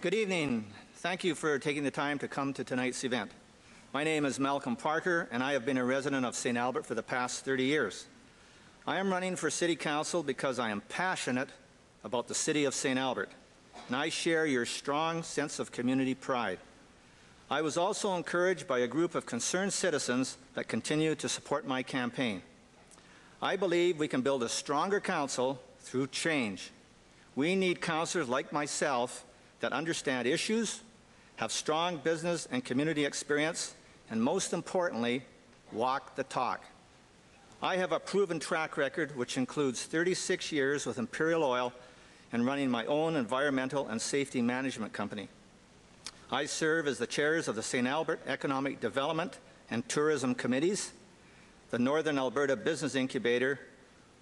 Good evening. Thank you for taking the time to come to tonight's event. My name is Malcolm Parker, and I have been a resident of St. Albert for the past 30 years. I am running for City Council because I am passionate about the City of St. Albert, and I share your strong sense of community pride. I was also encouraged by a group of concerned citizens that continue to support my campaign. I believe we can build a stronger council through change. We need councillors like myself that understand issues, have strong business and community experience, and most importantly, walk the talk. I have a proven track record which includes 36 years with Imperial Oil and running my own environmental and safety management company. I serve as the chairs of the St. Albert Economic Development and Tourism Committees, the Northern Alberta Business Incubator,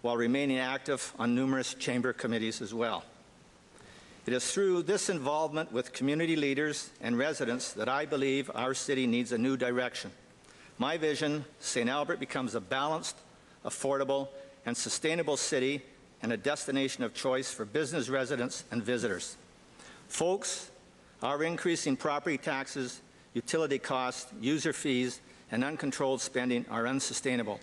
while remaining active on numerous chamber committees as well. It is through this involvement with community leaders and residents that I believe our city needs a new direction. My vision, St. Albert becomes a balanced, affordable, and sustainable city and a destination of choice for business residents and visitors. Folks, our increasing property taxes, utility costs, user fees, and uncontrolled spending are unsustainable.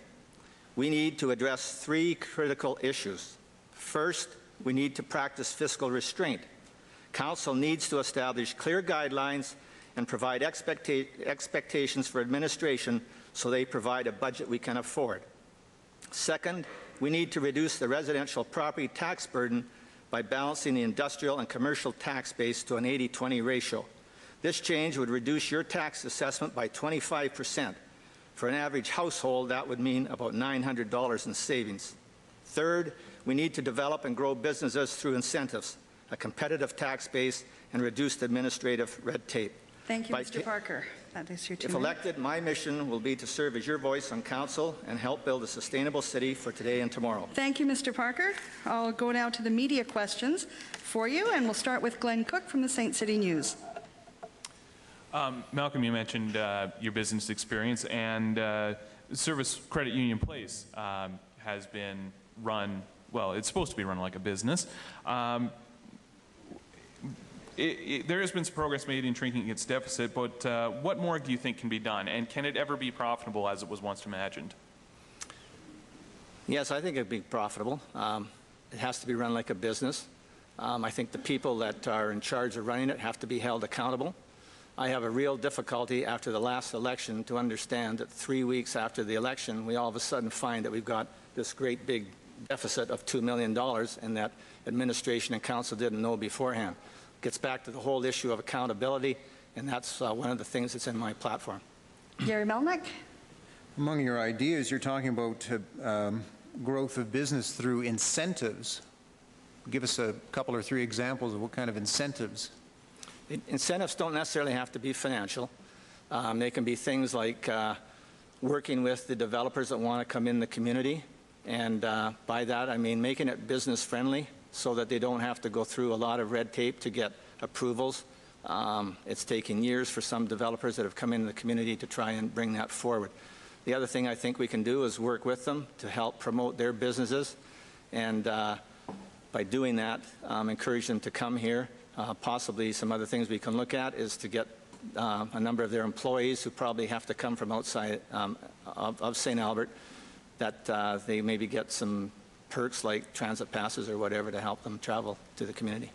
We need to address three critical issues. First, we need to practice fiscal restraint. Council needs to establish clear guidelines and provide expectations for administration so they provide a budget we can afford. Second, we need to reduce the residential property tax burden by balancing the industrial and commercial tax base to an 80-20 ratio. This change would reduce your tax assessment by 25%. For an average household, that would mean about $900 in savings. Third, we need to develop and grow businesses through incentives, a competitive tax base, and reduced administrative red tape. Thank you, Mr. Parker. That is your 2 minutes. If elected, my mission will be to serve as your voice on council and help build a sustainable city for today and tomorrow. Thank you, Mr. Parker. I'll go now to the media questions for you, and we'll start with Glenn Cook from the Saint City News. Malcolm, you mentioned your business experience, and Service Credit Union Place has been run, well, it's supposed to be run like a business. There has been some progress made in shrinking its deficit, but what more do you think can be done, and can it ever be profitable as it was once imagined? Yes, I think it would be profitable. It has to be run like a business. I think the people that are in charge of running it have to be held accountable. I have a real difficulty after the last election to understand that 3 weeks after the election, we all of a sudden find that we've got this great big deficit of $2 million and that administration and council didn't know beforehand. It gets back to the whole issue of accountability, and that's one of the things that's in my platform. Gary Melnick. Among your ideas, you're talking about growth of business through incentives. Give us a couple or three examples of what kind of incentives. Incentives don't necessarily have to be financial. They can be things like working with the developers that want to come in the community, and by that I mean making it business friendly so that they don't have to go through a lot of red tape to get approvals. It's taken years for some developers that have come into the community to try and bring that forward. The other thing I think we can do is work with them to help promote their businesses, and by doing that, encourage them to come here. Possibly some other things we can look at is to get a number of their employees who probably have to come from outside of St. Albert, that they maybe get some perks like transit passes or whatever to help them travel to the community.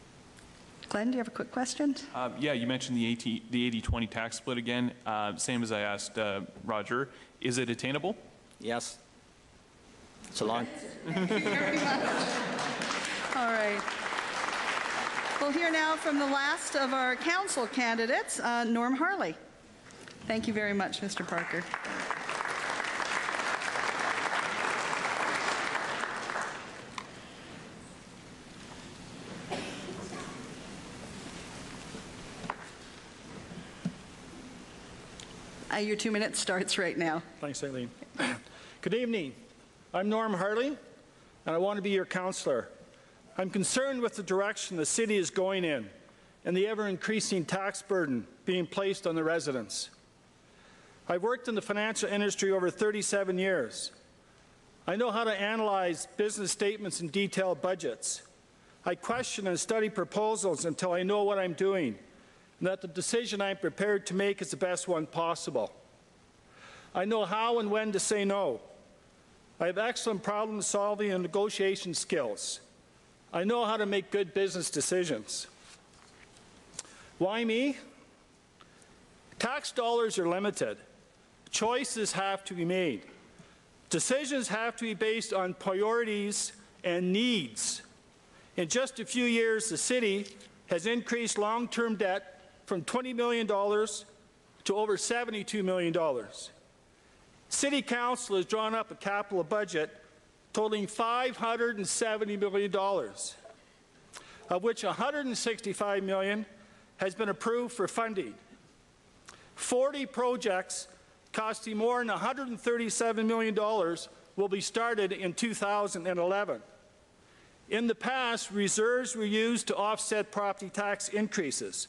Glenn, do you have a quick question? Yeah, you mentioned the 80-20 tax split again. Same as I asked Roger. Is it attainable? Yes. It's a long... Thank you very much. All right. We'll hear now from the last of our council candidates, Norm Harley. Thank you very much, Mr. Parker. Your 2 minutes starts right now. Thanks, Eileen. Good evening. I'm Norm Harley, and I want to be your councillor. I'm concerned with the direction the city is going in and the ever-increasing tax burden being placed on the residents. I've worked in the financial industry over 37 years. I know how to analyze business statements and detailed budgets. I question and study proposals until I know what I'm doing and that the decision I'm prepared to make is the best one possible. I know how and when to say no. I have excellent problem-solving and negotiation skills. I know how to make good business decisions. Why me? Tax dollars are limited. Choices have to be made. Decisions have to be based on priorities and needs. In just a few years, the city has increased long-term debt from $20 million to over $72 million. City Council has drawn up a capital budget totaling $570 million, of which $165 million has been approved for funding. 40 projects costing more than $137 million will be started in 2011. In the past, reserves were used to offset property tax increases.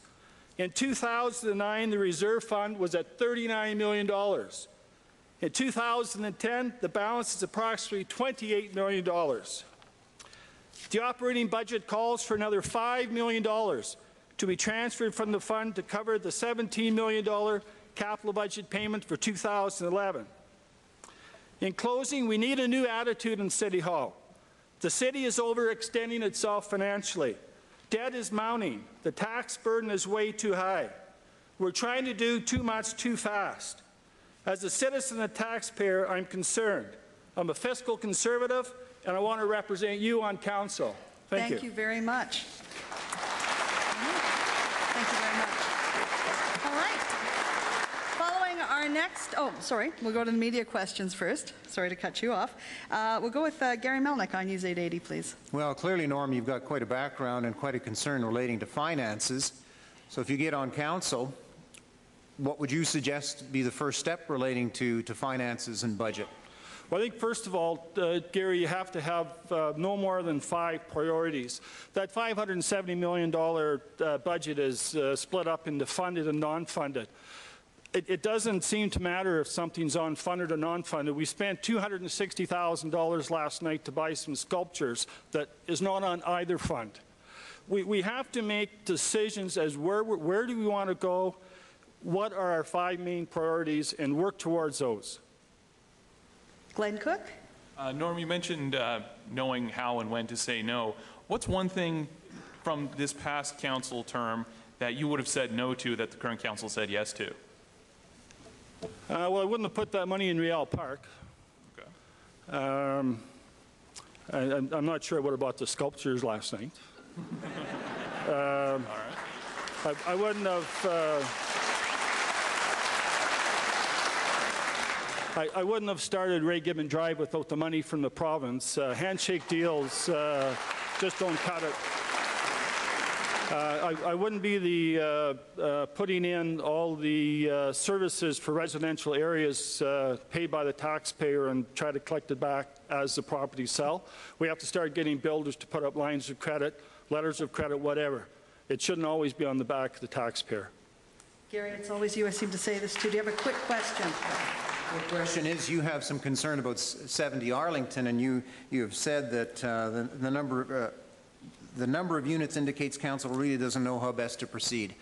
In 2009, the reserve fund was at $39 million. In 2010, the balance is approximately $28 million. The operating budget calls for another $5 million to be transferred from the fund to cover the $17 million capital budget payment for 2011. In closing, we need a new attitude in City Hall. The city is overextending itself financially. Debt is mounting. The tax burden is way too high. We're trying to do too much too fast. As a citizen and taxpayer, I'm concerned. I'm a fiscal conservative, and I want to represent you on council. Thank you. Thank you very much. Thank you very much. All right. Following our next, we'll go to the media questions first. Sorry to cut you off. We'll go with Gary Melnick on News 880, please. Well, clearly, Norm, you've got quite a background and quite a concern relating to finances. So if you get on council, what would you suggest be the first step relating to finances and budget? Well, I think first of all, Gary, you have to have no more than 5 priorities. That $570 million budget is split up into funded and non-funded. It doesn't seem to matter if something's unfunded or non-funded. We spent $260,000 last night to buy some sculptures that is not on either fund. We have to make decisions as where do we want to go, what are our 5 main priorities, and work towards those. Glenn Cook? Norm, you mentioned knowing how and when to say no. What's one thing from this past council term that you would have said no to that the current council said yes to? Well, I wouldn't have put that money in Riel Park. Okay. I'm not sure what about the sculptures last night. All right. I wouldn't have... I wouldn't have started Ray Gibbon Drive without the money from the province. Handshake deals just don't cut it. I wouldn't be the putting in all the services for residential areas paid by the taxpayer and try to collect it back as the properties sell. We have to start getting builders to put up lines of credit, letters of credit, whatever. It shouldn't always be on the back of the taxpayer. Gary, it's always you I seem to say this to. Do you have a quick question? The question is, you have some concern about 70 Arlington, and you have said that the number of units indicates council really doesn't know how best to proceed.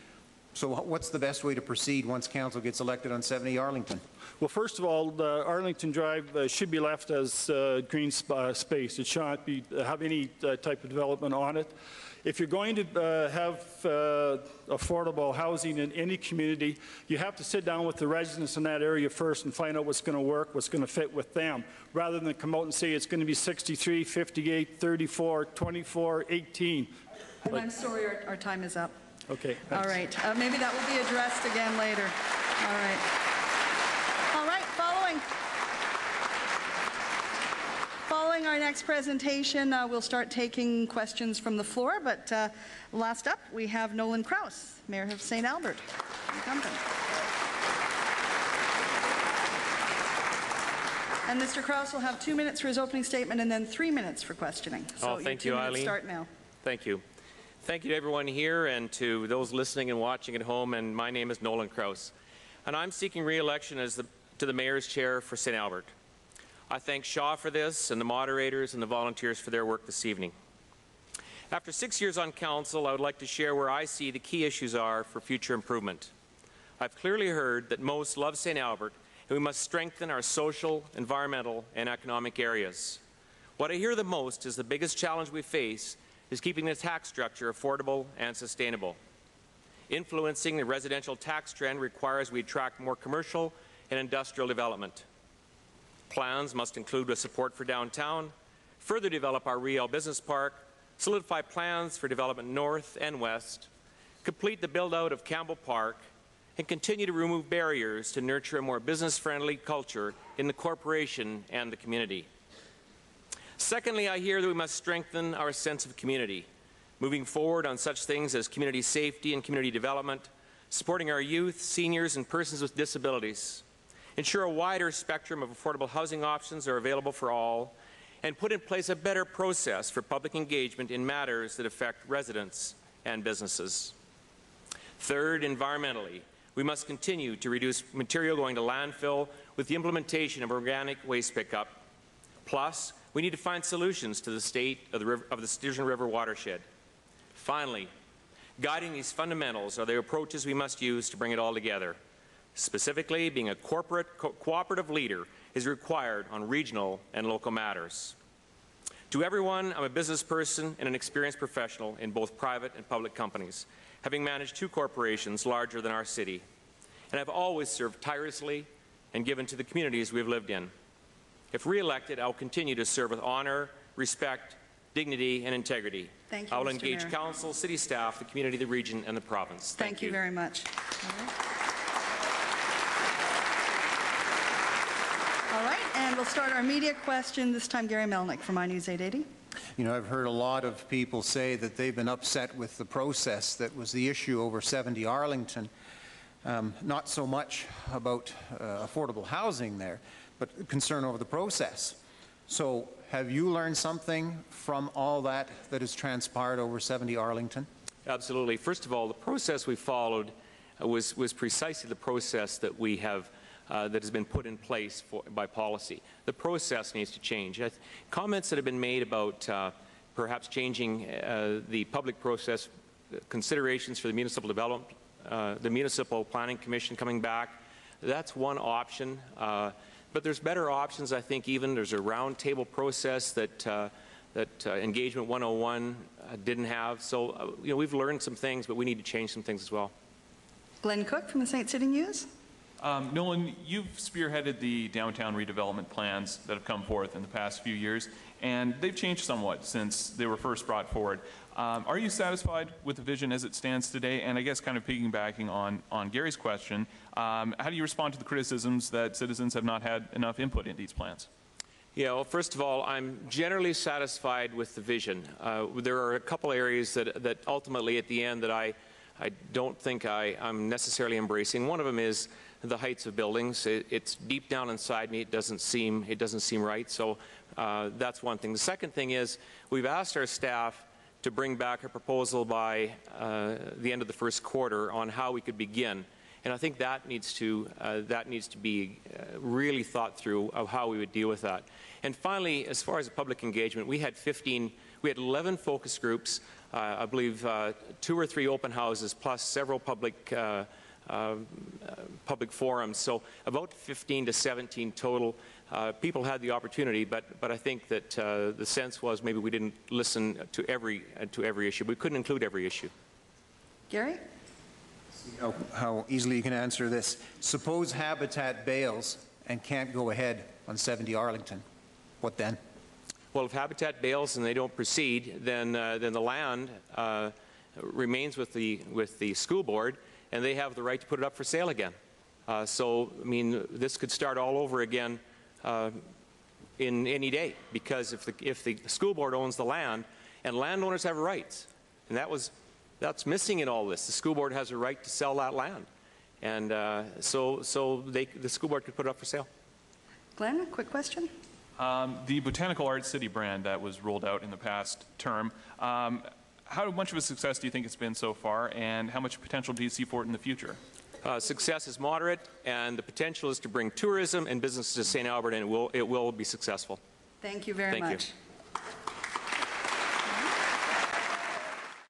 So what's the best way to proceed once council gets elected on 70 Arlington? Well, first of all, Arlington Drive should be left as green space. It should not have any type of development on it. If you're going to have affordable housing in any community, you have to sit down with the residents in that area first and find out what's going to work, what's going to fit with them, rather than come out and say it's going to be 63, 58, 34, 24, 18. And I'm sorry, our time is up. Okay. Thanks. All right. Maybe that will be addressed again later. All right. All right. Following our next presentation, we'll start taking questions from the floor. But last up, we have Nolan Krause, Mayor of St. Albert. And Mr. Krause will have 2 minutes for his opening statement and then 3 minutes for questioning. So thank you, Eileen. Start now. Thank you. Thank you to everyone here and to those listening and watching at home. And my name is Nolan Krause, and I'm seeking re-election to the Mayor's Chair for St. Albert. I thank Shaw for this and the moderators and the volunteers for their work this evening. After 6 years on council, I would like to share where I see the key issues are for future improvement. I've clearly heard that most love St. Albert, and we must strengthen our social, environmental, and economic areas. What I hear the most is the biggest challenge we face is keeping the tax structure affordable and sustainable. Influencing the residential tax trend requires we attract more commercial and industrial development. Plans must include a support for downtown, further develop our Riel Business Park, solidify plans for development north and west, complete the build-out of Campbell Park, and continue to remove barriers to nurture a more business-friendly culture in the corporation and the community. Secondly, I hear that we must strengthen our sense of community, moving forward on such things as community safety and community development, supporting our youth, seniors, and persons with disabilities, ensure a wider spectrum of affordable housing options are available for all, and put in place a better process for public engagement in matters that affect residents and businesses. Third, environmentally, we must continue to reduce material going to landfill with the implementation of organic waste pickup. Plus, we need to find solutions to the state of the Sturgeon River watershed. Finally, guiding these fundamentals are the approaches we must use to bring it all together. Specifically, being a cooperative leader is required on regional and local matters. To everyone, I'm a business person and an experienced professional in both private and public companies, having managed 2 corporations larger than our city. And I've always served tirelessly and given to the communities we've lived in. If re-elected, I will continue to serve with honor, respect, dignity, and integrity. Thank you, I will Mr. engage Mayor. council, city staff, the community, the region, and the province. Thank you very much. All right, and we'll start our media question, this time Gary Melnick from iNews 880. You know, I've heard a lot of people say that they've been upset with the process that was the issue over 70 Arlington. Not so much about affordable housing there, but concern over the process. So have you learned something from all that has transpired over 70 Arlington? Absolutely. First of all, the process we followed was precisely the process that we have that has been put in place by policy. The process needs to change. Comments that have been made about perhaps changing the public process considerations for the municipal development, the Municipal Planning Commission coming back, that's one option. But there's better options, I think. Even there's a roundtable process that Engagement 101 didn't have. So, you know, we've learned some things, but we need to change some things as well. Glenn Cook from the St. City News. Nolan, you've spearheaded the downtown redevelopment plans that have come forth in the past few years, and they've changed somewhat since they were first brought forward. Are you satisfied with the vision as it stands today? And I guess kind of piggybacking on Gary's question, how do you respond to the criticisms that citizens have not had enough input in these plans? Yeah, well, first of all, I'm generally satisfied with the vision. There are a couple areas that ultimately at the end that I don't think I'm necessarily embracing. One of them is the heights of buildings. It's deep down inside me. It doesn't seem right. So that's one thing. The second thing is we've asked our staff to bring back a proposal by the end of the first quarter on how we could begin. And I think that needs to be really thought through of how we would deal with that. And finally, as far as public engagement, we had 11 focus groups, I believe 2 or 3 open houses, plus several public forums. So about 15 to 17 total. People had the opportunity, but I think that the sense was maybe we didn't listen to every issue. We couldn't include every issue. Gary? How easily you can answer this. Suppose Habitat bails and can't go ahead on 70 Arlington. What then? Well, if Habitat bails and they don't proceed, then the land remains with the school board, and they have the right to put it up for sale again. So, I mean, this could start all over again in any day, because if the school board owns the land, and landowners have rights, and that's missing in all this. The school board has a right to sell that land, and so the school board could put it up for sale. Glenn, a quick question. The Botanical Arts City brand that was rolled out in the past term, how much of a success do you think it's been so far, and how much potential do you see for it in the future? Success is moderate, and the potential is to bring tourism and business to St. Albert, and it will be successful. Thank you very much. You.